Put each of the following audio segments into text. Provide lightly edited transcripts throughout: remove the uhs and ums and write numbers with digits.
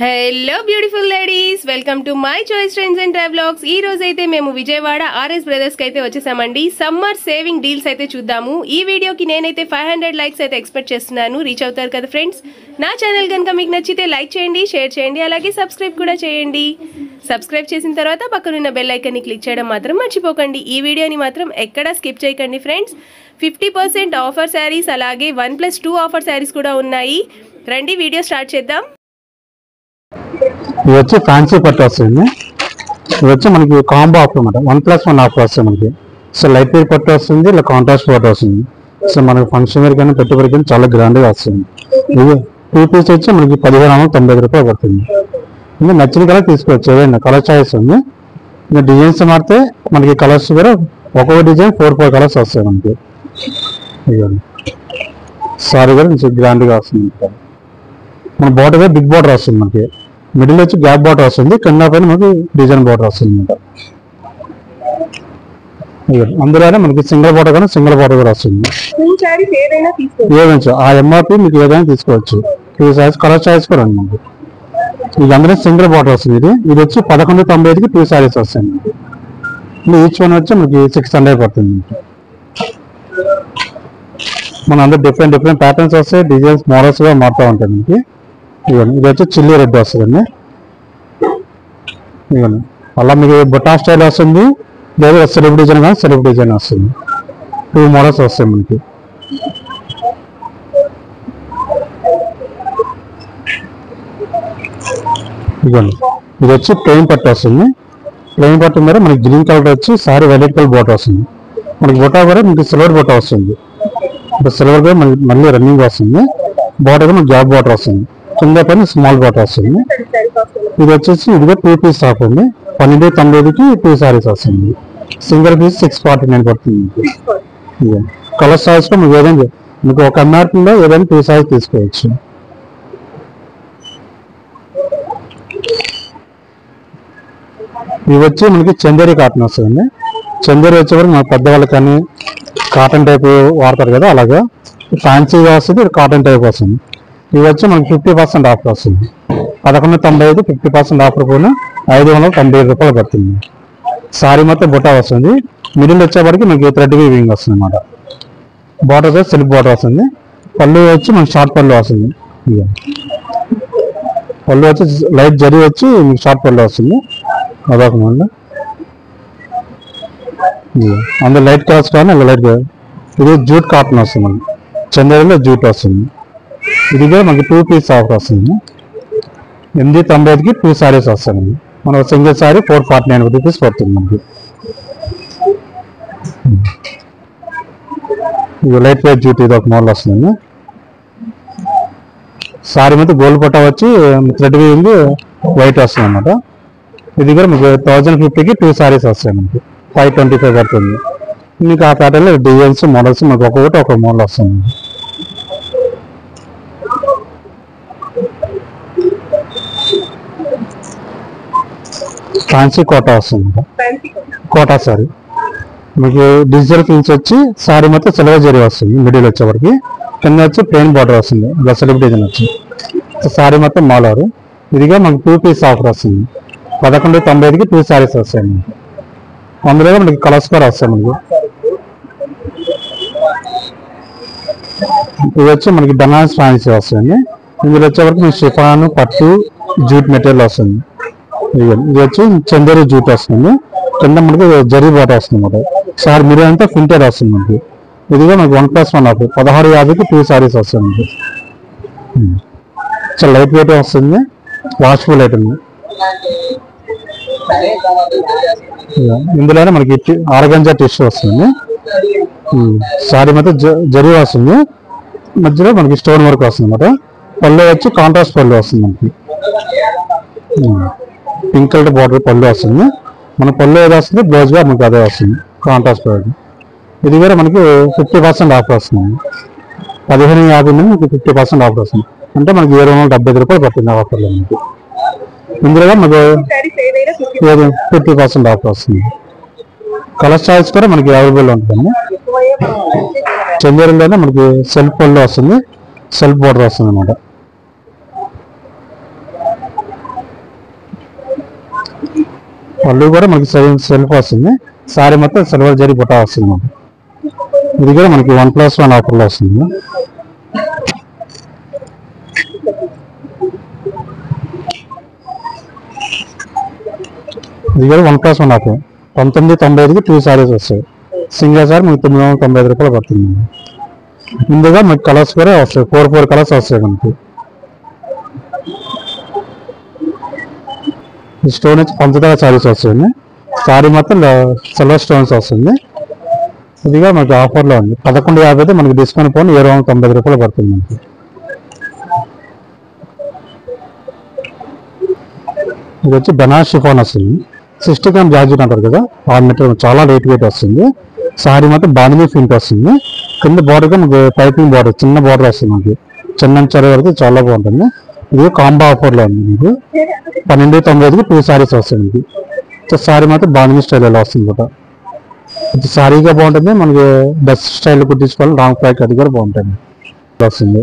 Hello beautiful ladies, welcome to my choice trends and travelogues. ఈ రోజు అయితే మేము విజయవాడ ఆర్ఎస్ బ్రదర్స్ కి అయితే వచ్చేసామండి. సమ్మర్ సేవింగ్ డీల్స్ అయితే చూద్దాము. ఈ వీడియోకి నేనైతే 500 లైక్స్ అయితే ఎక్స్పెక్ట్ చేస్తున్నాను. రీచ్ అవుతారు కదా ఫ్రెండ్స్. నా ఛానల్ కనుక మీకు నచ్చితే లైక్ చేయండి, షేర్ చేయండి, అలాగే సబ్స్క్రైబ్ కూడా చేయండి. సబ్స్క్రైబ్ చేసిన తర్వాత పక్కనున్న బెల్ ఐకాన్ ని క్లిక్ చేయడం మాత్రం మర్చిపోకండి. ఈ వీడియోని మాత్రం ఎక్కడా స్కిప్ చేయకండి ఫ్రెండ్స్. 50% ఆఫర్ శారీస్, అలాగే 1+2 ఆఫర్ శారీస్ కూడా ఉన్నాయి. రండి వీడియో స్టార్ట్ చేద్దాం. ఇది వచ్చి ఫ్యాన్సీ పట్టు వస్తుంది. ఇది వచ్చి మనకి కాంబో ఆఫర్ అనమాట. 1+1 ఆఫర్ వస్తుంది మనకి. సో లైట్ వెయిట్ పట్టు వస్తుంది, ఇలా కాంట్రాస్ట్ పట్టు వస్తుంది. సో మనకి ఫంక్షన్ వేర్ కానీ పెట్టుబడి కానీ చాలా గ్రాండ్గా వస్తుంది. ఇది 2 పీస్ వచ్చి మనకి 1595 రూపాయలు పడుతుంది. ఇంకా నచ్చిన కలర్ తీసుకోవచ్చు, ఏదైనా కలర్ చాయిస్ ఉంది. ఇంకా డిజైన్స్ మారితే మనకి కలర్స్ కూడా ఒక్కొక్క డిజైన్ 4 కలర్స్ వస్తాయి మనకి. సారీ కూడా కొంచెం గ్రాండ్గా వస్తుంది. మన బార్డర్ బిగ్ బార్డర్ వస్తుంది మనకి. మిడిల్ వచ్చి గ్యాప్ బార్డర్ వస్తుంది, కింద పైన మనకి డిజైన్ బార్డర్ వస్తుంది అనమాట. అందులోనే మనకి సింగిల్ బార్డర్ కానీ సింగిల్ బార్డర్ కూడా వస్తుంది. ఏదైనా ఆ ఎంఆర్పి మీకు ఏదైనా తీసుకోవచ్చు. ఈ సైజ్ కలర్ చాయిస్ కూడా ఉంది మనకి. ఇది అందరూ సింగిల్ బార్డర్ వస్తుంది. ఇది వచ్చి 1195కి 2 శారీస్ వస్తాయి మనకి. ఈచ్ వన్ వచ్చి మనకి 600 పడుతుంది. మన అందరూ డిఫరెంట్ ప్యాటర్న్స్ వస్తాయి, డిజైన్స్ మోడల్స్ గా మారుతూ ఉంటాయి మనకి. ఇది వచ్చి చిల్లీ రెడ్ వస్తుందండి. ఇవన్నీ అలా మీకు బొటా స్టైల్ వస్తుంది, లేదా సెల్ఫ్ డిజైన్ కానీ సెల్ఫ్ డిజైన్ వస్తుంది. 2 మోడల్స్ వస్తాయి మనకి. ఇవన్నీ ఇది వచ్చి ప్లెయిన్ పట్టు వస్తుంది. ప్లెయిన్ పట్టు మీద మనకి గ్రీన్ కలర్ వచ్చి సారీ వైలెట్ కలర్ బోటా వస్తుంది. మనకి బొటా కూడా మీకు సిల్వర్ బొటా వస్తుంది. సిల్వర్ కూడా మనకి మళ్ళీ రన్నింగ్ వస్తుంది. బోటా కూడా మనకి గ్యాప్ బోటర్ వస్తుంది, కింద పైన స్మాల్ బాటర్ వస్తుంది. ఇది వచ్చేసి ఇదిగా 2 పీస్ టాప్ ఉంది. 1295కి 2 శారీస్ వస్తుంది. సింగిల్ పీస్ 649 పడుతుంది. కలర్ సాయిస్ లో మీకు ఏదైనా మీకు ఒక ఎంఆర్పీలో ఏదైనా 2 శారీస్ తీసుకోవచ్చు. ఇవి వచ్చి మనకి చందేరి కాటన్ వస్తుంది. చందేరి వచ్చేవరకు మన పెద్దవాళ్ళకి కానీ కాటన్ టైప్ వాడతారు కదా, అలాగా ఫ్యాన్సీగా వస్తుంది. కాటన్ టైప్ వస్తుంది. ఇవి వచ్చి మనకి 50% ఆఫర్ వస్తుంది. 1195 50% ఆఫర్ కూడా 595 రూపాయలు పడుతుంది. సారీ మొత్తం బుటా వస్తుంది. మిడిల్ వచ్చేప్పటికి మనకి థ్రెడ్ వీవింగ్ వస్తుంది అనమాట. బార్డర్ వచ్చి సిల్క్ బార్డర్ వస్తుంది. పళ్ళు వచ్చి మనకి షార్ట్ పళ్ళు వస్తుంది. పళ్ళు వచ్చి లైట్ జరీ వచ్చి మీకు షార్ట్ పళ్ళు వస్తుంది. అదొక మంది అందులో లైట్ కలర్స్ కానీ లైట్. ఇది జూట్ కాటన్ వస్తుంది మనకి. చందేరిలో జూట్ వస్తుంది. ఇది కూడా మనకి 2 పీస్ ఆఫర్ వస్తుంది. 895కి 2 శారీస్ వస్తాయి. మన సింగిల్ శారీ 449 రూపీస్ పడుతుంది మనకి. ఇది లైట్ వెయిట్ జూట్, ఇది ఒక మోడల్ వస్తుంది. శారీ మీద గోల్డ్ పట్టా వచ్చి థ్రెడ్ వీవింగ్ వైట్ వస్తుంది అనమాట. ఇది కూడా మీకు 1050కి 2 శారీస్ వస్తాయి మనకి. 525 పడుతుంది. మీకు ఆ ప్యాటర్న్లో డిజైన్స్ మోడల్స్ మనకు ఒక్కొక్కటి ఒక మోడల్ వస్తుంది. ఫ్యాన్సీ కోటా వస్తుంది. కోటా సారీ మీకు డిజిటల్ ప్రింట్స్ వచ్చి సారీ మొత్తం సిల్వర్ జరీ వస్తుంది. మిడిల్ వచ్చేవరకు కింద వచ్చి ప్లెయిన్ బార్డర్ వస్తుంది. ఇలా సెల్ఫ్ డిజైన్ వచ్చి సారీ మొత్తం మాలారు. ఇదిగా మనకి 2 పీస్ ఆఫర్ వస్తుంది. 1195కి 2 శారీస్ వస్తాయి మనకి. అందులో మనకి కలర్స్ కూడా వస్తాయి మనకి. ఇది వచ్చి మనకి బనారస్ ఫ్యాన్సీ వస్తుంది. ఇందులో వచ్చేవరకు మీకు షిఫాన్ పట్టు జూట్ మెటీరియల్ వస్తుంది. ఇది వచ్చి చందేరి జూట్ వస్తుంది. కింద మనకి జరీ బాట వస్తుంది అన్నమాట. సారీ మీరు అంతా ఫిల్టర్ వస్తుంది మనకి. ఇదిగా మనకి 1+1 ఆఫర్ 1650కి 2 శారీస్ వస్తుంది మనకి. చాలా లైట్ వెయిట్ వస్తుంది, వాష్ఫుల్ ఐటమ్. ఇందులోనే మనకి ఆర్గంజా టిష్యూ వస్తుంది. సారీ మొత్తం జరీ వస్తుంది. మధ్యలో మనకి స్టోన్ వర్క్ వస్తుంది అన్నమాట. పళ్ళు వచ్చి కాంట్రాస్ట్ పళ్ళు వస్తుంది మనకి. పింక్ కలర్ బార్డర్ పళ్ళు వస్తుంది. మన పళ్ళు ఏదో వస్తుంది, బ్లౌజ్ గా మనకి అదే వస్తుంది కాంట్రాస్ట్ పళ్ళు. ఇది కూడా మనకి 50% ఆఫర్ వస్తుంది. 1550 నుండి మనకి 50% ఆఫర్ వస్తుంది. అంటే మనకి 775 రూపాయలు పడుతుంది ఆఫర్లో మనకి. ఇందులో మనకు 50% ఆఫర్ వస్తుంది. కలర్ చాయిస్ కూడా మనకి అవైలబుల్ ఉంటుందండి. చందేరిలోనే మనకి సెల్ఫ్ పళ్ళు వస్తుంది, సెల్ఫ్ బార్డర్ వస్తుంది అన్నమాట. పళ్ళు కూడా మనకి సెల్ఫ్ వస్తుంది. సారీ మొత్తం సిల్వర్ జరీ బుట్ట వస్తుంది. ఇది కూడా మనకి 1+1 ఆఫర్లో వస్తుంది. ఇది కూడా 1+1 ఆఫర్. 1995కి 2 సారీస్ వస్తాయి. సింగిల్ సారీ మీకు 995 రూపాయలు పడుతుంది. ముందుగా మీకు కలర్స్ కూడా వస్తాయి. 4 కలర్స్ వస్తాయి మనకి. ఈ స్టోన్ వచ్చి పంచదార సారీస్ వస్తుంది. సారీ మొత్తం సిల్వర్ స్టోన్స్ వస్తుంది. ఇదిగా మనకి ఆఫర్లో ఉంది. 1150 అయితే మనకి డిస్కౌంట్ పోను 790 రూపాయలు పడుతుంది మనకి. ఇది వచ్చి బనారస్ షిఫాన్ వస్తుంది. 60 గ్రామ్ జార్జెట్ అంటారు కదా, ఆ మెటీరియల్ చాలా లైట్ వెయిట్ వస్తుంది. సారీ మొత్తం బాందినీ ప్రింట్ వస్తుంది. కింద బార్డర్గా మనకి పైపింగ్ బార్డర్, చిన్న బార్డర్ వస్తుంది మనకి. చిన్న చీర వరకు చాలా బాగుంటుంది. ఇది కాంబో ఆఫర్లో ఉంది. మీకు 1295కి 2 సారీస్ వస్తాయి మీకు. సారీ మాత్రం బాందినీ స్టైల్ ఎలా వస్తుంది అనమాట. ఇది సారీగా బాగుంటుంది. మనకి డ్రెస్ స్టైల్ కుట్టించుకోవాలి, లాంగ్ ఫ్రాక్ అది కూడా బాగుంటుంది వస్తుంది.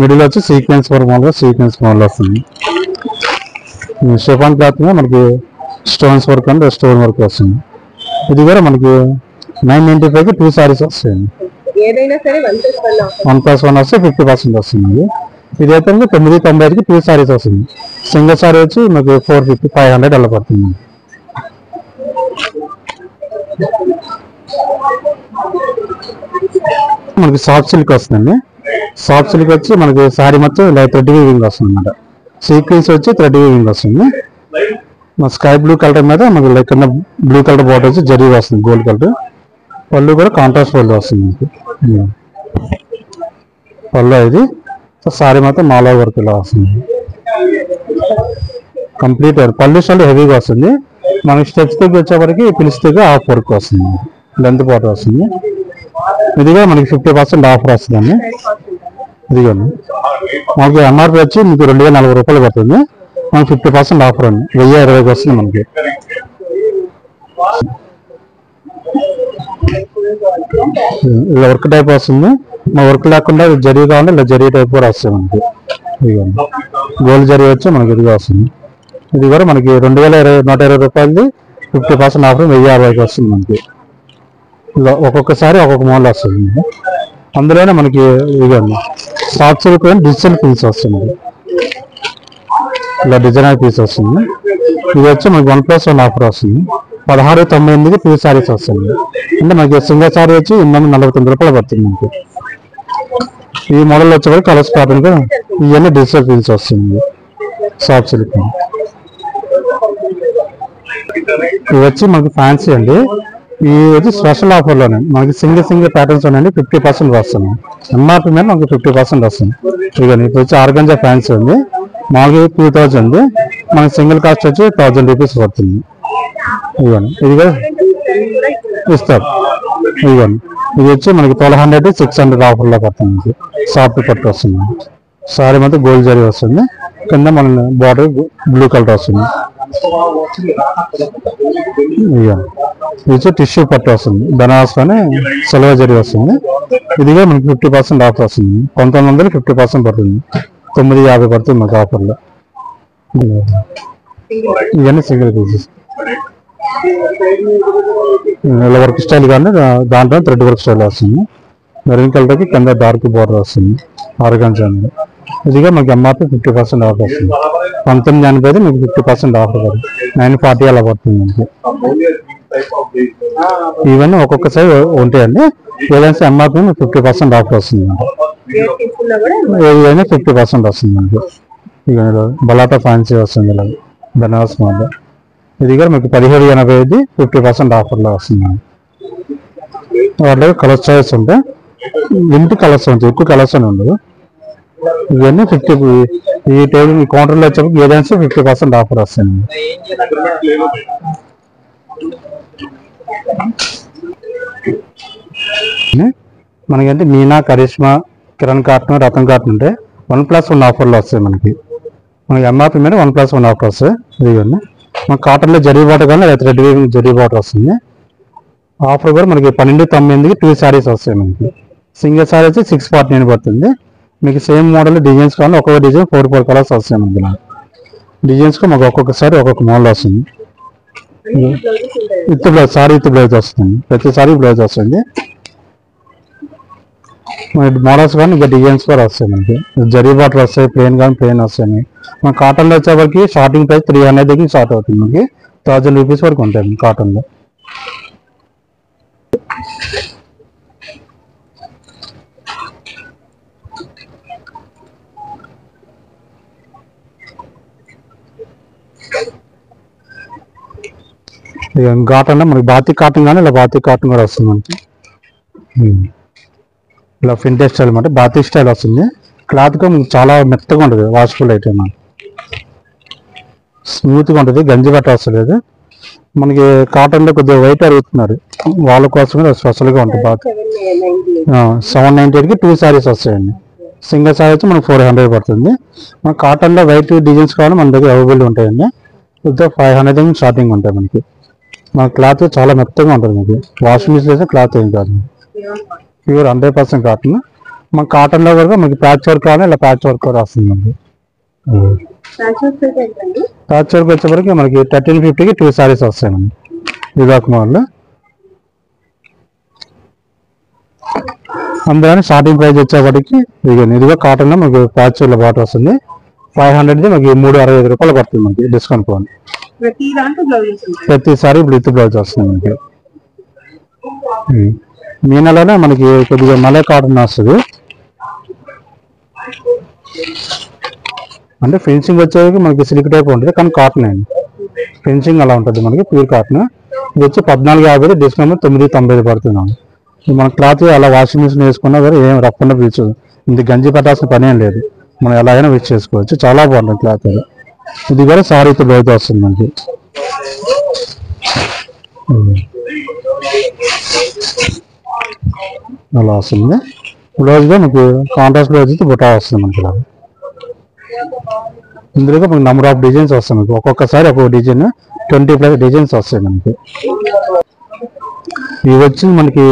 మిడిల్ వచ్చి సీక్వెన్స్ వర్క్ మామూలుగా సీక్వెన్స్ మోడల్ వస్తుంది. షిఫాన్ క్లాత్ మీద మనకి స్టోన్స్ వర్క్ అంటే స్టోన్ వర్క్ వస్తుంది. ఇది కూడా మనకి 995కి 2 సారీస్ వస్తాయండి. 1+1 వస్తే 50% వస్తుంది. ఇది అయితే 995కి 2 సారీస్ వస్తుంది. సింగిల్ సారీ వచ్చి మనకి 450, 500 అలా పడుతుంది. మనకి సాఫ్ట్ సిల్క్ వస్తుందండి. సాఫ్ట్ సిల్క్ వచ్చి మనకి సారీ మొత్తం ఇలా థ్రెడ్ వీవింగ్ వస్తుంది అనమాట. సీక్వెన్స్ వచ్చి థ్రెడ్ వీవింగ్ వస్తుంది. స్కై బ్లూ కలర్ మీద మనకి లైక్ బ్లూ కలర్ బార్డర్ వచ్చి జరీ వస్తుంది, గోల్డ్ కలర్. పళ్ళు కూడా కాంట్రాస్ట్ పళ్ళు వస్తుంది మనకి. పళ్ళు ఇది సారీ మాత్రం మాలా వర్క్ ఇలా వస్తుంది. కంప్లీట్ పళ్ళు స్టైల్ హెవీగా వస్తుంది. మనకి స్టెప్స్ దగ్గర వచ్చేవరకు పిలిస్తే హాఫ్ వర్క్ వస్తుంది, లెంత్ బార్డర్ వస్తుంది. ఇదిగా మనకి 50% ఆఫర్ వస్తుందండి. ఇదిగోండి మనకి ఎంఆర్పి వచ్చి మీకు 2040 రూపాయలు పడుతుంది. మనకి 50% ఆఫర్ అండి. 1020కి వస్తుంది మనకి. ఇలా వర్క్ టైప్ వస్తుంది. మా వర్క్ లేకుండా జరీ కావాలి, ఇలా జరీ టైప్ కూడా వస్తుంది మనకి. ఇదిగోండి గోల్డ్ జరీ వచ్చి మనకి ఇదిగా వస్తుంది. ఇది కూడా మనకి 120 రూపాయలది 50% ఆఫర్ 1050కి వస్తుంది మనకి. ఇలా ఒక్కొక్కసారి ఒక్కొక్క మోడల్ వస్తుంది. అందులోనే మనకి ఇదిగోండి సాఫ్ట్ సిల్క్ డిజిటల్ పీస్ వస్తుంది. ఇలా డిజైనర్ పీస్ వస్తుంది. ఇది వచ్చి మనకి 1+1 ఆఫర్ వస్తుంది. 1698కి 2 సారీస్ వస్తుంది. అంటే మనకి సింగిల్ సారీ వచ్చి 849 రూపాయలు పడుతుంది మనకి. ఈ మోడల్ వచ్చేవారు కలర్స్ ప్యాటర్న్ గా ఇవన్నీ డిజిటల్ పీస్ వస్తుంది. సాఫ్ట్ సిల్క్ ఇది వచ్చి మనకి ఫ్యాన్సీ అండి. ఈ వచ్చి స్పెషల్ ఆఫర్లోనే మనకి సింగిల్ ప్యాటర్న్స్ ఉన్నాయండి. 50% వస్తుంది. ఎంఆర్పి మీద మనకి 50% వస్తుంది. ఇదిగోండి ఇప్పుడు వచ్చి ఆర్గంజా ఫ్యాన్సీ ఉంది. మామూలుగా 2000 ఉంది. మనకి సింగిల్ కాస్ట్ వచ్చి 1000 రూపీస్ పడుతుంది. ఇదిగోండి ఇది కూడా ఇస్తారు. ఇదిగోండి ఇది వచ్చి మనకి 1200, 600 ఆఫర్లో పడుతుంది. సాఫ్ట్ పట్టు వస్తుంది. సారీ మొత్తం గోల్డ్ జరీ వస్తుంది. కింద మన బార్డర్ బ్లూ కలర్ వస్తుంది. ఇది వచ్చి టిష్యూ పట్టు వస్తుంది. బనారస్ లోనే సిల్వర్ జరీ వస్తుంది. ఇదిగా మనకి 50% ఆఫర్ వస్తుంది. 1900 50% పడుతుంది. 950 పడుతుంది మనకి ఆఫర్లో. ఇవన్నీ సింగిల్ పీసెస్. ఇలా వర్క్ స్టైల్ కానీ దాంట్లో థ్రెడ్ వర్క్ స్టైల్ వస్తుంది. మెరూన్ కలర్కి కింద డార్క్ బార్డర్ వస్తుంది. ఆర్గంజా అనేది ఇదిగా మనకి ఎంఆర్పి 50% ఆఫర్ వస్తుంది. 1980 మీకు 50% ఆఫర్ పడుతుంది. 940 అలా పడుతుంది మనకి. ఇవన్నీ ఒక్కొక్కసారి ఉంటాయండి. ఏదైనా ఎంఆర్పి 50% ఆఫర్ వస్తుంది. ఏదైనా 50% వస్తుంది మనకి. ఇక బలాటా ఫ్యాన్సీ వస్తుంది. ఇలా బనారస్ మోడల్ ఇది కూడా మీకు 1780 50% ఆఫర్లో వస్తుంది. వాటిలో కలర్ చాయిస్ ఉంటాయి. లిమిట్ కలర్స్ ఉంటాయి, ఎక్కువ కలర్స్ అని ఉండదు. ఇవన్నీ 50 ఈ టేబుల్ ఈ కౌంటర్లో వచ్చేప్పుడు ఏదైనా 50% ఆఫర్ వస్తుంది. మనకంటే మీనా, కరిష్మా, కిరణ్ కాటన్, రతన్ కాటన్ ఉంటే 1+1 ఆఫర్లో వస్తాయి మనకి. మనకి ఎంఆర్పి మీద 1+1 ఆఫర్ వస్తాయి. ఇదిగోండి మన కాటన్లో జరీ బాటర్ కానీ లేదా థ్రెడ్ వీవింగ్ జరీ బాటర్ వస్తుంది. ఆఫర్ కూడా మనకి 1298కి 2 సారీస్ వస్తాయి మనకి. సింగిల్ సారీ వచ్చి 649 పడుతుంది. మీకు సేమ్ మోడల్ డిజైన్స్ కానీ ఒక్కొక్క డిజైన్ 4 కలర్స్ వస్తాయి మనకి. డిజైన్స్ కు మాకు ఒక్కొక్కసారి ఒక్కొక్క మోడల్ వస్తుంది. With blouse, sorry with blouse వస్తుంది, ప్రతిసారి బ్లౌజ్ వస్తుంది. మనకి మోడల్స్ కానీ ఇంకా డిజైన్స్ కూడా వస్తాయి. మనకి జరీ బాటర్ వస్తాయి, ప్లెయిన్ కానీ ప్లెయిన్ వస్తాయి. మన కాటన్లో వచ్చేవరకు స్టార్టింగ్ ప్రైస్ 300 దగ్గర స్టార్ట్ అవుతుంది. మనకి 1000 రూపీస్ వరకు ఉంటాయి కాటన్లో. ఇక కాటన్లో మనకి బాతిక్ కాటన్ కానీ ఇలా బాతిక్ కాటన్ కూడా వస్తుంది. మనకి ఇలా ఫింటేజ్ స్టైల్ అంటే బాతిక్ స్టైల్ వస్తుంది. క్లాత్ చాలా మెత్తగా ఉంటుంది, వాష్ఫుల్ ఐటమ్, స్మూత్గా ఉంటుంది, గంజి బట్ట వస్తలేదు. మనకి కాటన్లో కొద్దిగా వైట్ అడుగుతున్నారు, వాళ్ళ కోసం స్పెషల్గా ఉంటుంది. బాగా 798కి 2 సారీస్ వస్తాయండి. సింగిల్ సారీ వచ్చి మనకు 400 పడుతుంది. మన కాటన్లో వైట్ డిజైన్స్ కావాలి మన దగ్గర అవైలబుల్ ఉంటాయండి. 500 స్టార్టింగ్ ఉంటాయి. మనకి మన క్లాత్ చాలా మెత్తగా ఉంటుంది. మీకు వాషింగ్ మిషన్ అయితే క్లాత్ ఏం కాదు, ప్యూర్ 100% కాటన్. మన కాటన్లో కూడా మనకి ప్యాచ్ వర్క్ కావాలి, ఇలా ప్యాచ్ వర్క్ కూడా వస్తుంది. మనకి ప్యాచ్ వర్క్ వచ్చేవరకు మనకి 1350కి 2 సారీస్ వస్తాయి. మనకి ఇదొక మోడల్. అందుకని స్టార్టింగ్ ప్రైస్ వచ్చేప్పటికి ఇదిగో కాటన్లో మనకి ప్యాచ్ బాటర్ వస్తుంది. 500ది మనకి 365 రూపాయలు పడుతుంది. మనకి డిస్కౌంట్ పోవాలి. ప్రతిసారి విత్ బ్లౌజ్ వస్తుంది. మనకి మీనాలోనే మనకి కొద్దిగా మలై కాటన్ వస్తుంది. అంటే ఫినిషింగ్ వచ్చేది మనకి సిల్క్ టైప్ ఉంటుంది, కానీ కాటన్ అండి. ఫినిషింగ్ అలా ఉంటుంది మనకి, ప్యూర్ కాటన్. ఇది వచ్చి 1450, డిస్కౌంట్ 990 పడుతుంది. మన క్లాత్ అలా వాషింగ్ మిషన్ వేసుకున్నా కూడా ఏం రప్పకుండా పీల్చదు. ఇది గంజి పట్టాల్సిన పని ఏం లేదు, మనం ఎలాగైనా యూజ్ చేసుకోవచ్చు. చాలా బాగుంటుంది క్లాత్. ఇది కూడా సారీ విత్ బ్లౌజ్ వస్తుంది మనకి. అలా వస్తుంది. బ్లౌజ్గా మీకు కాంట్రాస్ట్ బ్లౌజ్ అయితే బుటా వస్తుంది మనకి. ఇలా ఇందులో మనకి నెంబర్ ఆఫ్ డిజైన్స్ వస్తాయి. మీకు ఒక్కొక్కసారి ఒక్కొక్క డిజైన్ 20+ డిజైన్స్ వస్తాయి మనకి. ఇవి వచ్చి మనకి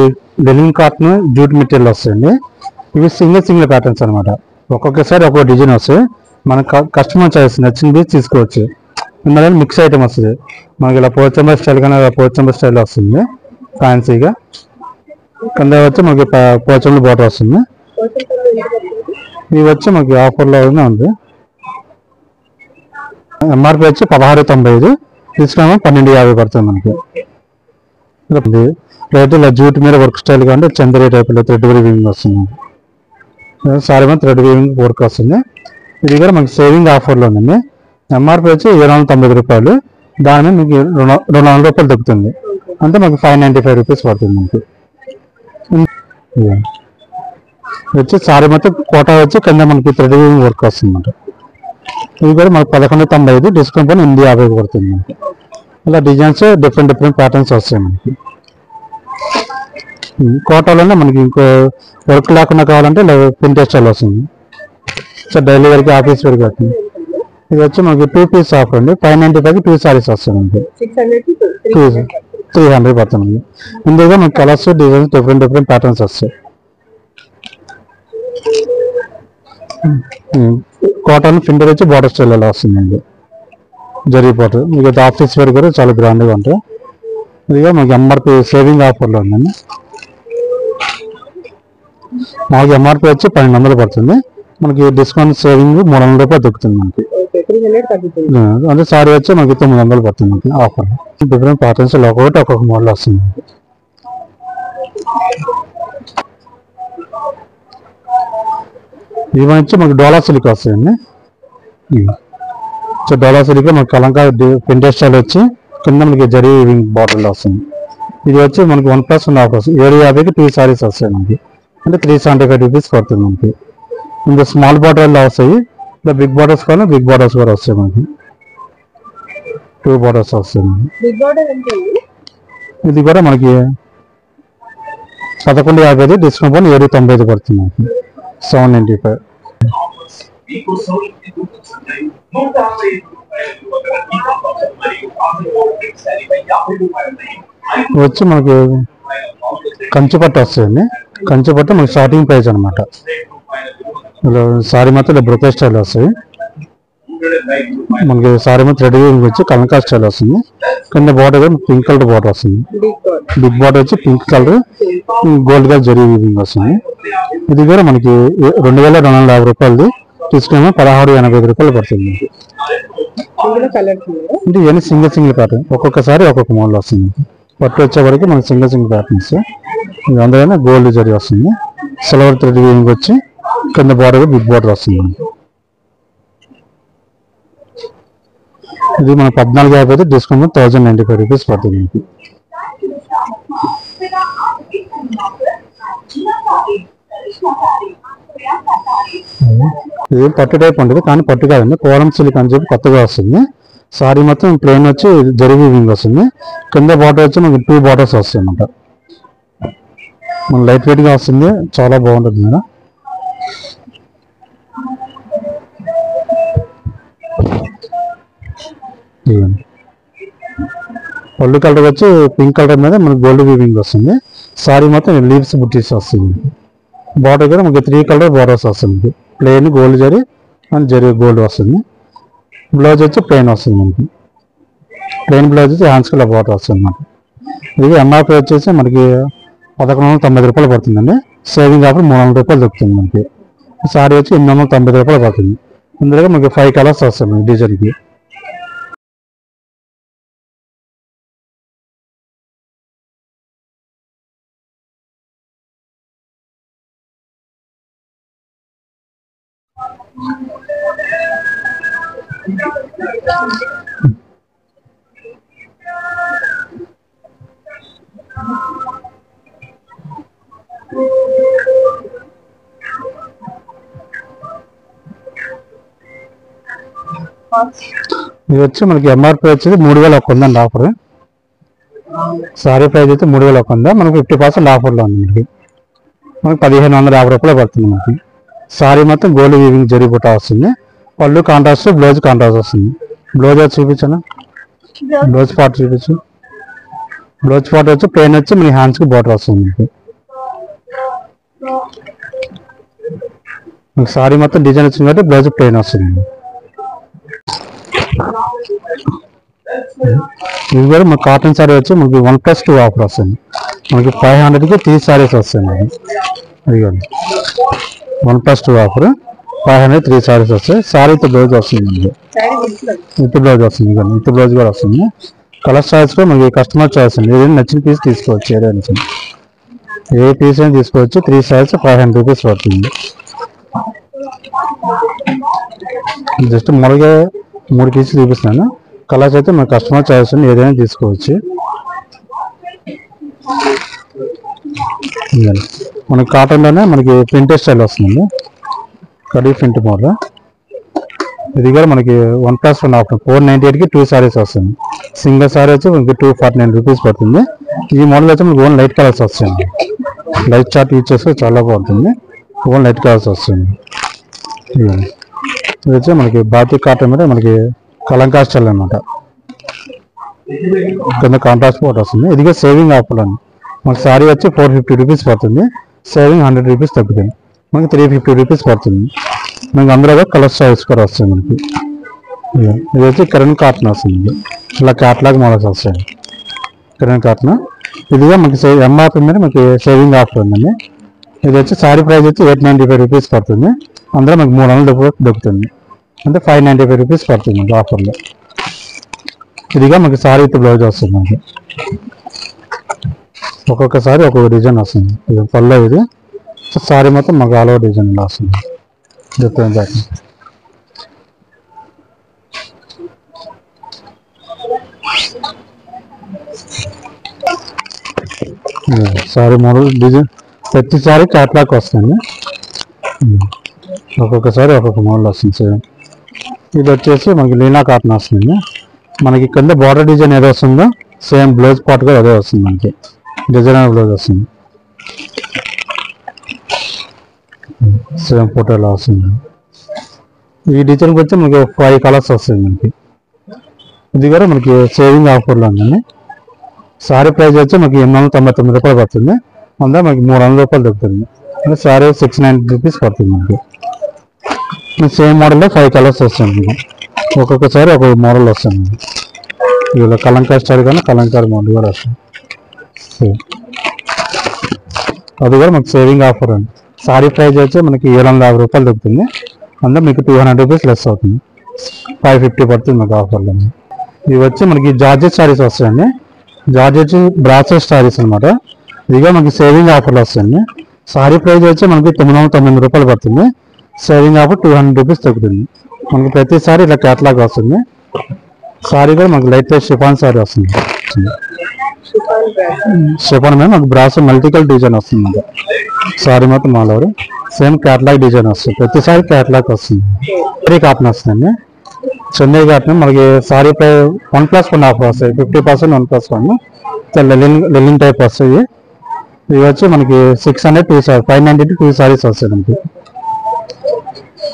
డెనిమ్ కాటన్ జూట్ మెటీరియల్ వస్తాయండి. ఇవి సింగిల్ ప్యాటర్న్స్ అనమాట. ఒక్కొక్కసారి ఒక్కొక్క డిజైన్ వస్తాయి. మనకు కస్టమర్ చాయిస్ నచ్చింది తీసుకోవచ్చు. ఇందులో మిక్స్ ఐటమ్ వస్తుంది మనకి. ఇలా పోచంబర్ స్టైల్ కానీ పోచంబర్ స్టైల్ వస్తుంది ఫ్యాన్సీగా. కింద వచ్చి మనకి పోచంబర్ బాటర్ వస్తుంది. ఇవి వచ్చి మనకి ఆఫర్లో ఉంది. ఎంఆర్పి వచ్చి 1695, డిస్కౌంట్ 1250 పడుతుంది మనకి. రేట్ ఇలా జూట్ మీద వర్క్ స్టైల్ కానీ చందరి టైప్లో థ్రెడ్ వీవింగ్ వస్తుంది. సారీ మీద థ్రెడ్ వీవింగ్ వర్క్ వస్తుంది. ఇది కూడా మనకి సేవింగ్ ఆఫర్లో ఉందండి. ఎంఆర్పి వచ్చి 790 రూపాయలు, దాని మీద మీకు 200 రూపాయలు దొరుకుతుంది. అంటే మనకి 595 రూపీస్ పడుతుంది మనకి. వచ్చి సారీ మొత్తం కోటా వచ్చి కింద మనకి థ్రెడ్ వీవింగ్ వర్క్ వస్తుంది అన్నమాట. ఇది కూడా మనకి 1195, డిస్కౌంట్ పని 850 పడుతుంది మనకి. ఇలా డిజైన్స్ డిఫరెంట్ ప్యాటర్న్స్ వస్తాయి మనకి. కోటాలోనే మనకి ఇంకో వర్క్ లేకుండా కావాలంటే ప్రింటెడ్ స్టైల్ వస్తుంది. సో డైలీ వరకు ఆఫీస్ వరకు వస్తుంది. ఇది వచ్చి మనకి 2 పీస్ ఆఫర్ అండి. 595కి 2 సారీస్ వస్తాయి మనకి. 300 పడుతుంది. ఇందులో మనకి కలర్స్ డిజైన్స్ డిఫరెంట్ ప్యాటర్న్స్ వస్తాయి. కాటన్ ఫిండర్ వచ్చి బార్డర్ స్టైల్ అలా వస్తుందండి. జరీ బార్డర్ మీకు ఆఫీస్ వేర్ కూడా చాలా గ్రాండ్గా ఉంటాయి. ఇదిగా మనకి ఎంఆర్పి సేవింగ్ ఆఫర్లో ఉందండి. మాకు ఎంఆర్పి వచ్చి 1200 పడుతుంది. మనకి డిస్కౌంట్ సేవింగ్ 300 రూపాయలు దొరుకుతుంది మనకి. అంటే సారీ వచ్చి మనకి 900 పడుతుంది మనకి ఆఫర్. డిఫరెంట్ ప్యాటర్న్స్ ఒకటి ఒక్కొక్క మోడల్ వస్తుంది. ఇవి వచ్చి మనకి డోలా సిల్క్ వస్తాయండి. సో డోలా సిల్క్ మనకి కలంకారీ ప్రింటెడ్ స్టైల్ వచ్చి కింద మనకి జరీ వీవింగ్ బాటిల్ వస్తుంది. ఇది వచ్చి మనకి 1+1 ఆఫర్ వస్తుంది. 750కి 2 సారీస్ వస్తాయి మనకి. అంటే 375 రూపీస్ పడుతుంది మనకి. ఇంకా స్మాల్ బాటిల్లో వస్తాయి. ఇలా బిగ్ బాటర్స్ కానీ బిగ్ బాటర్స్ కూడా వస్తాయి మనకి. 2 బాటర్స్ వస్తాయి మనకి. ఇది కూడా మనకి 1150, డిస్కౌంట్ పని 795 పడుతుంది మనకి. 795. వచ్చి మనకి కంచిపట్టు వస్తాయండి. కంచిపట్టు మనకి స్టార్టింగ్ ప్రైస్ అనమాట. సారీ మాత్రం బ్రొకెట్ స్టైల్ వస్తాయి. మనకి సారీ మొత్తం రెడీ వచ్చి కలంకా స్టైల్ వస్తుంది. కింద బార్డర్ పింక్ కలర్ బార్డర్ వస్తుంది. బిగ్ బార్డర్ వచ్చి pink colour gold colour zari weaving వస్తుంది. ఇది కూడా మనకి 2250 రూపాయలది, తీసుకునేమో 1685 రూపాయలు పడుతుంది. అంటే ఇవన్నీ సింగిల్ ప్యాటర్న్, ఒక్కొక్కసారి ఒక్కొక్క మోడల్ వస్తుంది. పట్టు వచ్చే వరకు మనకి సింగిల్ ప్యాటర్న్స్. అందులోనే గోల్డ్ జరీ వస్తుంది. సిల్వర్ థ్రెడ్ వీవింగ్ వచ్చి కింద బార్డర్ బిగ్ బార్డర్ వస్తుంది. ఇది మన 1450 అయితే డిస్కౌంట్ 1095 రూపీస్ పడుతుంది. ఇది పట్టు టైప్ ఉంటుంది, కానీ పట్టు కాదండి, కోలం సిల్క్ అని చెప్పి కొత్తగా వస్తుంది. సారీ మొత్తం ప్లెయిన్ వచ్చి జరీ వీవింగ్ వస్తుంది. కింద బార్డర్ వచ్చి మనకి 2 బార్డర్స్ వస్తాయి అన్నమాట. మన లైట్ వెయిట్ గా వస్తుంది, చాలా బాగుంటుంది మేడం. పళ్ళు కలర్ వచ్చి పింక్ కలర్ మీద మనకి గోల్డ్ వీవింగ్ వస్తుంది. సారీ మొత్తం లీవ్స్ బుట్టీస్ వస్తుంది. బార్డర్ కూడా మనకి 3 కలర్ బార్డర్స్ వస్తుంది. Plain gold zari and zari gold వస్తుంది. బ్లౌజ్ వచ్చి ప్లెయిన్ వస్తుంది. మనకి ప్లెయిన్ బ్లౌజ్ వచ్చి హ్యాండ్స్ కలర్ బార్డర్ వస్తుంది అన్నమాట. ఇది ఎంఆర్పీ వచ్చేసి మనకి 1190 రూపాయలు పడుతుందండి. సేవింగ్ ఆఫర్ 300 రూపాయలు దొరుకుతుంది మనకి. సారీ వచ్చి 890 రూపాయలు పడుతుంది. ఇందులో మనకి 5 కలర్స్ వస్తాయి మనకి డిజైన్కి. ఇది వచ్చి మనకి ఎంఆర్పీ వచ్చేది 3001 ఉందండి ఆఫర్. సారీ ప్రైస్ అయితే 3001, మనకి 50% ఆఫర్లో ఉంది. మనకి 1550 రూపాయలు పడుతుంది మనకి. సారీ మొత్తం గోల్డ్ వీవింగ్ జరీ బుట్ట వస్తుంది. పళ్ళు కాంట్రాస్ట్, బ్లౌజ్ కాంట్రాస్ట్ వస్తుంది. బ్లౌజ్ వచ్చి చూపించాను, బ్లౌజ్ పార్ట్ చూపించు. బ్లౌజ్ పార్ట్ వచ్చి ప్లెయిన్ వచ్చి మీ హ్యాండ్స్ కి బార్డర్ వస్తుంది. మీకు సారీ మొత్తం డిజైన్ వచ్చింది కాబట్టి బ్లౌజ్ ప్లెయిన్ వస్తుంది. ఇది కూడా మన కాటన్ సారీ వచ్చి మనకి 1+2 ఆఫర్ వస్తుంది. మనకి 500కి 3 సారీస్ వస్తాయి. అది కాదు 1+2 ఆఫర్, 500 3 సారీస్ వస్తాయి. సారీతో బ్లౌజ్ వస్తుంది. విత్ బ్లౌజ్ వస్తుంది, విత్ బ్లౌజ్ కూడా వస్తుంది. కలర్ చాయిస్ కూడా మనకి కస్టమర్ చాయిస్ అండి. ఏదైనా నచ్చిన పీస్ తీసుకోవచ్చు. ఏదైనా ఏ పీస్ అయినా తీసుకోవచ్చు. 3 సారీస్ 500 రూపీస్ పడుతుంది. జస్ట్ మొదలుగా 3 పీసులు చూపిస్తున్నాను. కలర్స్ అయితే మన కస్టమర్ చాయిస్ అండి, ఏదైనా తీసుకోవచ్చు. మనకి కాటన్లోనే మనకి ప్రింటెడ్ స్టైల్ వస్తుంది. Khadi print model. ఇది కూడా మనకి 1+1 ఆఫర్ 498కి 2 సారీస్ వస్తుంది. సింగిల్ సారీ వచ్చి మనకి 249 రూపీస్ పడుతుంది. ఈ మోడల్ అయితే మనకి ఓన్ లైట్ కలర్స్ వస్తుంది. లైట్ చార్ట్ యూజ్ చేస్తే చాలా బాగుంటుంది. ఓన్ లైట్ కలర్స్ వస్తుంది. ఇది వచ్చి మనకి బాతిక్ కాటన్ మీద మనకి కలంకా స్టైల్ అనమాట. కింద కాంట్రాస్ట్ బోర్డర్ వస్తుంది. ఇది కూడా సేవింగ్ ఆఫర్ అండి. మనకి సారీ వచ్చి 450 రూపీస్ పడుతుంది. సేవింగ్ 100 రూపీస్ తగ్గుతుంది. మనకి 350 రూపీస్ పడుతుంది. మనకి అందులో కలర్ చాయిస్ కూడా వస్తుంది. మనకి ఇది వచ్చి కిరణ్ కాటన్ వస్తుంది. ఇలా క్యాట్లాగ్ మోడల్స్ వస్తాయి. కిరణ్ కాటన్ ఇదిగా మనకి ఎంఆర్పీ మీద మనకి సేవింగ్ ఆఫర్ ఉందండి. ఇది వచ్చి సారీ ప్రైస్ వచ్చి 895 రూపీస్ పడుతుంది. అందులో మనకి 300 రూపాయలు దొరుకుతుంది. అంటే 595 రూపీస్ పడుతుంది మనకి ఆఫర్లో. ఇదిగా మనకి సారీ విత్ బ్లౌజ్ వస్తుంది. మనకి ఒక్కొక్కసారి ఒక్కొక్క డిజైన్ వస్తుంది. ఇది పళ్ళు, ఇది సారీ మొత్తం మాకు ఆల్ ఓవర్ డిజైన్ వస్తుంది. డిఫరెంట్ సారీ మోడల్ డిజైన్ ప్రతి సారీ క్యాట్లాగ్ వస్తుంది. ఒక్కొక్కసారి ఒక్కొక్క మోడల్ వస్తుంది. సార్ ఇది వచ్చేసి మనకి లీనా కాటన్ వస్తుంది. మనకి కింద బార్డర్ డిజైన్ ఏదో వస్తుందో సేమ్ బ్లౌజ్ పార్ట్ కూడా అదే వస్తుంది. మనకి డిజైనర్ బ్లౌజ్ వస్తుంది. సేమ్ ఫోటో ఎలా వస్తుంది. ఈ డిజైన్కి వచ్చి మనకి 5 కలర్స్ వస్తుంది. మనకి ఇది కూడా మనకి సేవింగ్ ఆఫర్లో ఉందండి. సారీ ప్రైస్ వచ్చి మనకి 899 రూపాయలు పడుతుంది. అందులో మనకి 300 రూపాయలు దొరుకుతుంది. అంటే సారీ 690 రూపీస్ పడుతుంది. మనకి సేమ్ మోడల్లో 5 కలర్స్ వస్తుంది. ఒక్కొక్కసారి ఒక్కొక్క మోడల్ వస్తుంది. ఇలా కలంకారీ స్టైల్ కానీ కలంకారీ మోడల్ కూడా వస్తుంది. అది కూడా మనకి సేవింగ్ ఆఫర్ అండి. సారీ ప్రైస్ వచ్చి మనకి 750 రూపాయలు దొరుకుతుంది. అందులో మీకు 200 రూపీస్ లెస్ అవుతుంది. 550 పడుతుంది మీకు ఆఫర్లో. ఇవి వచ్చి మనకి జార్జెట్ శారీస్ వస్తాయండి. జార్జెట్ బ్రాసెస్ శారీస్ అనమాట. ఇదిగా మనకి సేవింగ్ ఆఫర్లు వస్తాయండి. సారీ ప్రైస్ వచ్చి మనకి 990 రూపాయలు పడుతుంది. సేవింగ్ ఆఫర్ 200 రూపీస్ తగ్గుతుంది. మనకి ప్రతిసారి ఇలా క్యాటలాగ్ వస్తుంది. సారీ కూడా మనకి లైట్ వెయిట్ షిఫాన్ సారీ వస్తుంది. షిఫాన్ మీద మనకి బ్రాస్ మల్టికల్ డిజైన్ వస్తుంది. సారీ మొత్తం all over same catalogue design వస్తుంది. ప్రతిసారి క్యాటలాగ్ వస్తుంది. చెన్నై కాటన్ వస్తుందండి. చెన్నై కాటన్ మనకి సారీ పై 1+1 ఆఫర్ వస్తాయి. 50% 1+1 లెలిన్ టైప్ వస్తాయి. ఇవి వచ్చి మనకి 600 2 సారీ 590 2 సారీస్ వస్తాయి.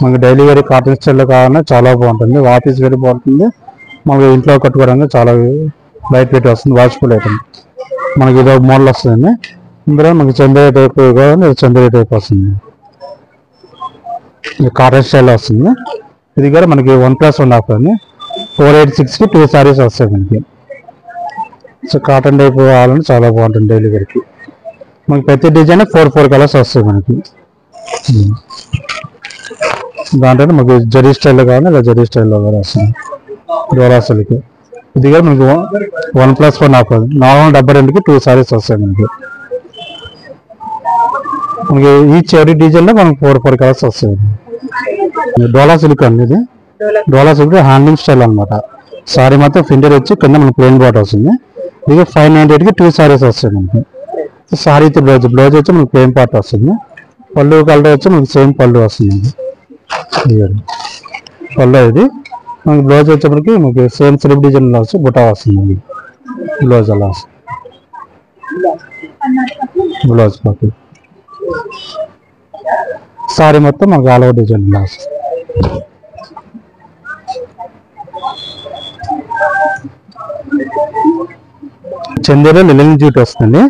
మనకి డైలీ వేర్ కాటన్ స్టైల్లో కావాలన్నా చాలా బాగుంటుంది. ఆఫీస్ వేర్ బాగుంటుంది. మనకి ఇంట్లో కట్టుకోవడానికి చాలా లైట్ వెయిట్ వస్తుంది. వాష్ఫుల్ ఐటమ్. మనకి ఇదో మోడల్ వస్తుందండి. ఇందులో మనకి చందేరి టైప్ కావాలి, చందేరి టైప్ వస్తుంది. కాటన్ స్టైల్లో వస్తుంది. ఇది కూడా మనకి 1+1 ఆఫర్ అండి. 486కి 2 సారీస్ వస్తాయి మనకి. సో కాటన్ టైప్ కావాలంటే చాలా బాగుంటుంది డైలీ వేర్కి. మనకి ప్రతి డిజైన్ 4 కలర్స్ వస్తాయి మనకి. దాంట్లో మనకి జరీ స్టైల్లో కావాలి, ఇలా జరీ స్టైల్లో కూడా వస్తుంది. డోలా సిల్క్. ఇది కూడా మనకి 1+1 ఆఫర్. 472కి 2 సారీస్ వస్తాయి మనకి. మనకి ఈచ్ ఎవరీ డిజైన్లో మనకి 4 కలర్స్ వస్తాయి. డోలా సిల్క్ అండి. ఇది డోలా సిల్క్ హ్యాండింగ్ స్టైల్ అనమాట. సారీ మొత్తం ఫిండర్ వచ్చి కింద మనకి ప్లెయిన్ బాటర్ వస్తుంది. ఇది 598కి 2 సారీస్ వస్తాయి మనకి. సారీ బ్లౌజ్ వచ్చి మనకి ప్లెయిన్ పార్ట్ వస్తుంది. పళ్ళు కలర్ వచ్చి మనకి సేమ్ పళ్ళు వస్తుంది. పళ్ళు ఇది మనకి బ్లౌజ్ వచ్చేప్పటికి మనకి సేమ్ సిల్క్ డిజైన్లో వచ్చి బుటా వస్తుంది. బ్లౌజ్ అలా వస్తుంది. బ్లౌజ్ పార్ట్ సారీ మొత్తం మనకి ఆల్ ఓవర్ డిజైన్ బ్లౌజ్. చందేలో లిలన్ జూట్ వస్తుంది.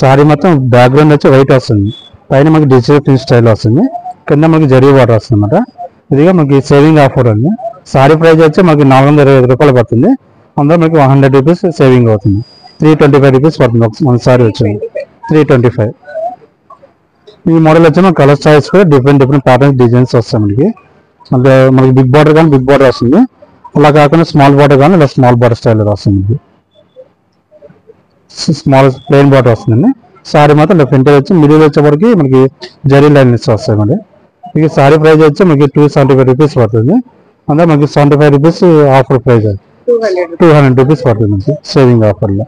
సారీ మొత్తం బ్యాక్గ్రౌండ్ వచ్చి వైట్ వస్తుంది. పైన మనకి డిజిటల్ ప్రింట్ స్టైల్ వస్తుంది. కింద మనకి జరీ వాటర్ వస్తుంది అనమాట. ఇదిగా మనకి సేవింగ్ ఆఫర్ అండి. సారీ ప్రైస్ వచ్చి మనకి 425 రూపాయలు పడుతుంది. అందులో మనకి 100 రూపీస్ సేవింగ్ అవుతుంది. 325 రూపీస్ పడుతుంది. మన సారీ వచ్చింది 325. ఈ మోడల్ వచ్చి మన కలర్ చాయిస్ కూడా డిఫరెంట్ ప్యాటర్న్స్ డిజైన్స్ వస్తాయి మనకి. అంటే మనకి బిగ్ బార్డర్ కానీ బిగ్ బార్డర్ వస్తుంది. అలా కాకుండా స్మాల్ బార్డర్ కానీ ఇలా స్మాల్ బార్డర్ స్టైల్లో వస్తుంది. స్మాల్ ప్లెయిన్ బార్డర్ వస్తుందండి. సారీ మాత్రం ఫ్రంట్ వచ్చి మిడిల్ వచ్చేప్పటికి మనకి జరీ లైన్స్ వస్తాయి మనకి. ఇక సారీ ప్రైస్ వచ్చి మనకి 275 రూపీస్ పడుతుంది. అందులో మనకి 75 రూపీస్ ఆఫర్ ప్రైస్ 200 రూపీస్ పడుతుంది మనకి సేవింగ్ ఆఫర్లో.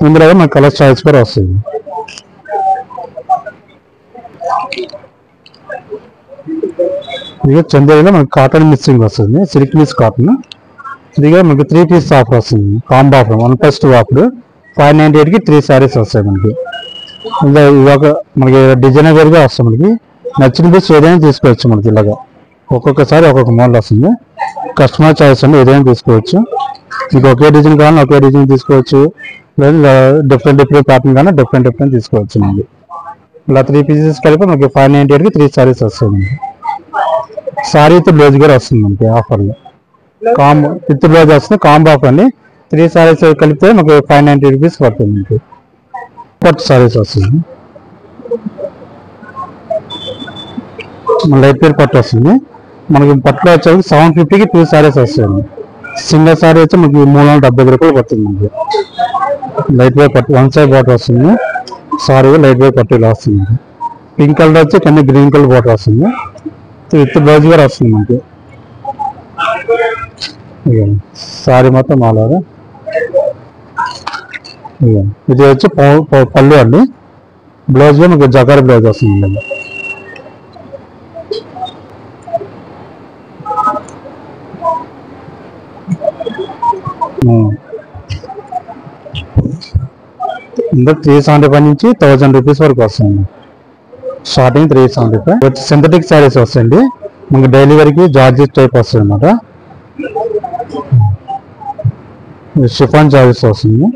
ఇందులో మనకి కలర్ చాయిస్ కూడా వస్తుంది. ఇక చందేరిలో మనకి కాటన్ మిక్సింగ్ వస్తుంది. Silk mix cotton. ఇదిగా మనకి 3 పీస్ ఆఫర్ వస్తుంది. కాంబో ఆఫర్ 1+2 ఆఫర్ 598కి 3 సారీస్ వస్తాయి మనకి. ఇంకా ఇదొక మనకి డిజైనర్ వేర్గా వస్తాయి మనకి. నచ్చిన పీస్ ఏదైనా తీసుకోవచ్చు మనకి. ఇలాగా ఒక్కొక్కసారి ఒక్కొక్క మోడల్ వస్తుంది. కస్టమర్ చాయిస్ అండి. ఏదైనా తీసుకోవచ్చు. మీకు ఒకే డిజైన్ కావాలని ఒకే డిజైన్ తీసుకోవచ్చు. లేదా డిఫరెంట్ ప్యాటర్న్ కానీ డిఫరెంట్ తీసుకోవచ్చు మనకి. ఇలా 3 పీసెస్ కలిపి మనకి 598కి 3 సారీస్ వస్తాయి మనకి. సారీ విత్ బ్లౌజ్ కూడా వస్తుంది మనకి ఆఫర్లో. కాంబో విత్ బ్లౌజ్ వస్తుంది. కాంబో ఆఫర్ అండి. 3 సారీస్ కలిపితే మనకి 590 రూపీస్ పడుతుంది మనకి. పట్టు సారీస్ వస్తుంది. లైట్ వెయిట్ పట్టు వస్తుంది మనకి. పట్టులో వచ్చేసి 750కి 2 సారీస్ వస్తాయి. సింగిల్ సారీ వచ్చి మనకి 375 రూపాయలు పడుతుంది మనకి. లైట్ వెయిట్ పట్టు 1 సైడ్ బాటర్ వస్తుంది. సారీ లైట్ వెయిట్ పట్టు ఇలా వస్తుంది. పింక్ కలర్ వచ్చి కింద గ్రీన్ కలర్ బాటర్ వస్తుంది. విత్ బ్లౌజ్ కూడా వస్తుంది మనకి. సారీ మొత్తం ఆల్ ఓవర్. ఇది వచ్చి పళ్ళు అండి. బ్లౌజ్ మనకి జకార్ బ్లౌజ్ వస్తుంది. ఇందులో 375 నుంచి 1000 రూపీస్ వరకు వస్తుంది. స్టార్టింగ్ 375. వచ్చి సింథటిక్ శారీస్ వస్తాయండి. మనకి డైలీ వేర్కి జార్జెట్ టైప్ వస్తుంది అనమాట. షిఫాన్ శారీస్ వస్తుంది.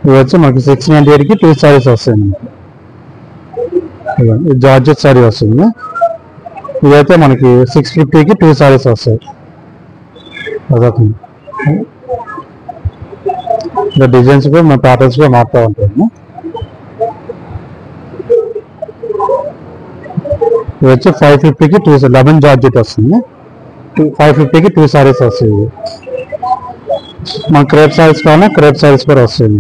ఇవి వచ్చి మనకి 698కి 2 శారీస్ వస్తాయి మనకి. జార్జెట్ శారీ వస్తుంది. ఇదైతే మనకి 650కి 2 సారీస్ వస్తాయి. అదొక డిజైన్స్ కూడా మన ప్యాటర్న్స్ కూడా మారుతూ ఉంటాము. ఇది వచ్చి 550కి 2 లెమన్ జార్జెట్ వస్తుంది. 550కి 2 సారీస్ వస్తాయి. మన క్రేప్ సారీస్ కావాలన్నా క్రేప్ సారీస్ కూడా వస్తాయి.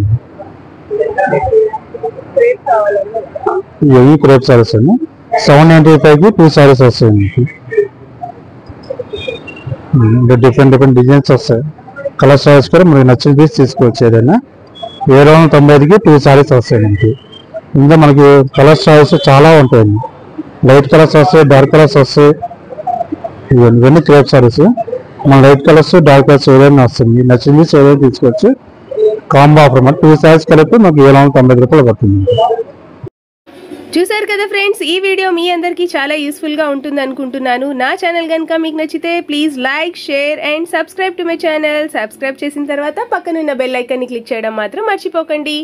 ఇవి క్రేప్ సారీస్ అండి. 795కి 2 సారీస్ వస్తాయి మీకు. డిఫరెంట్ డిజైన్స్ వస్తాయి. కలర్ సారీస్ కూడా మనకి నచ్చిన పీస్ తీసుకోవచ్చు. ఏదైనా 795కి 2 సారీస్ వస్తాయి మనకి. ఇంకా మనకి కలర్ సారీస్ చాలా ఉంటాయండి. లైట్ కలర్స్ వస్తాయి, డార్క్ కలర్స్ వస్తాయి. ఇవన్నీ క్రేప్ సారీస్. మన లైట్ కలర్స్, డార్క్ కలర్స్ ఏదైనా వస్తుంది. నచ్చిన పీస్ ఏదైనా తీసుకోవచ్చు. కాంబో ఆఫర్ మన 2 సారీస్ కలిపి మాకు 790 రూపాయలు పడుతుంది. చూసారు కదా ఫ్రెండ్స్, ఈ వీడియో మీ అందరికీ చాలా యూస్ఫుల్గా ఉంటుంది అనుకుంటున్నాను. నా ఛానల్ కనుక మీకు నచ్చితే please like, share and subscribe to my channel. Subscribe చేసిన తర్వాత పక్కనున్న బెల్ ఐకాన్ని క్లిక్ చేయడం మాత్రం మర్చిపోకండి.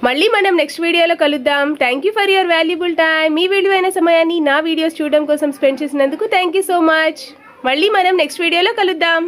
మళ్ళీ మనం నెక్స్ట్ వీడియోలో కలుద్దాం. Thank you for your valuable time. మీ విలువైన సమయాన్ని నా వీడియోస్ చూడడం కోసం స్పెండ్ చేసినందుకు థ్యాంక్ యూ సో మచ్. మళ్ళీ మనం నెక్స్ట్ వీడియోలో కలుద్దాం.